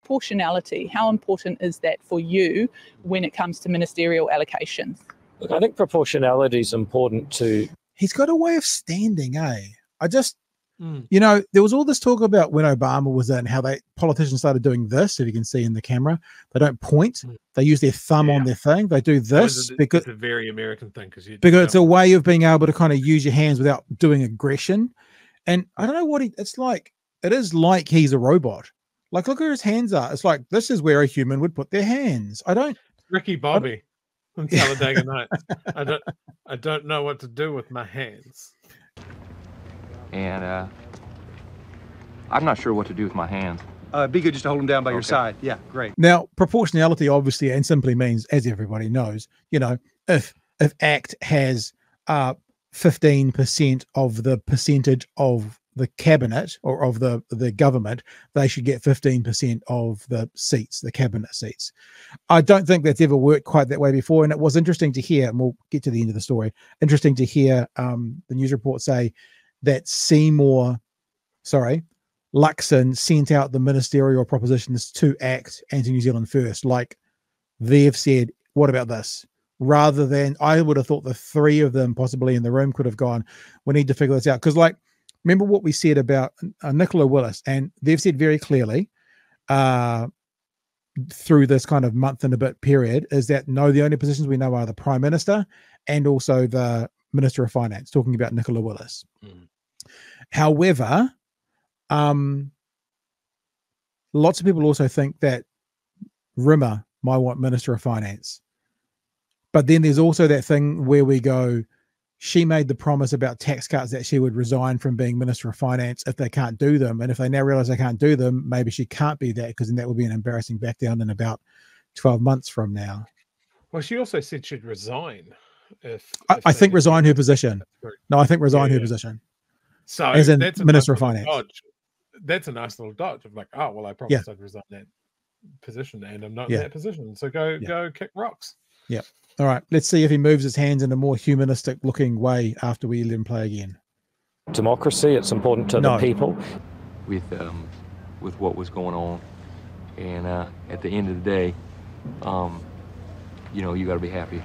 proportionality, how important is that for you when it comes to ministerial allocations? Look, I think proportionality is important too. He's got a way of standing, eh? You know, there was all this talk about when Obama was in, how politicians started doing this, if you can see in the camera. They don't point. They use their thumb on their thing. They do this because it's a very American thing. Because it's a way of being able to kind of use your hands without doing aggression. And I don't know what it's like. It is like he's a robot. Like, look where his hands are. It's like, this is where a human would put their hands. Ricky Bobby from Talladega Nights. I don't know what to do with my hands. And I'm not sure what to do with my hands. Be good just to hold them down by your side. Yeah, great. Now, proportionality obviously and simply means, as everybody knows, you know, if ACT has 15% of the percentage of the cabinet or of the government, they should get 15% of the seats, the cabinet seats. I don't think that's ever worked quite that way before. And it was interesting to hear, and we'll get to the end of the story, interesting to hear the news report say that Luxon sent out the ministerial propositions to ACT and to New Zealand First. Like, they've said, what about this? Rather than, I would have thought the three of them possibly in the room could have gone, we need to figure this out. Because, like, remember what we said about Nicola Willis, and they've said very clearly through this kind of month and a bit period is that, no, the only positions we know are the Prime Minister and also the Minister of Finance, talking about Nicola Willis. However, lots of people also think that Rimmer might want Minister of Finance. But then there's also that thing where we go, she made the promise about tax cuts that she would resign from being Minister of Finance if they can't do them. And if they now realize they can't do them, maybe she can't be that, because then that would be an embarrassing back down in about 12 months from now. Well, she also said she'd resign. I think resign her position. No, I think resign her position. So as in that's Minister of Finance. Dodge. That's a nice little dodge of like, oh, well, I promised I'd resign that position and I'm not in that position. So go kick rocks. Yeah. All right. Let's see if he moves his hands in a more humanistic looking way after we let him play again. Democracy, it's important to the people. With what was going on. And at the end of the day, you know, you got to be happy.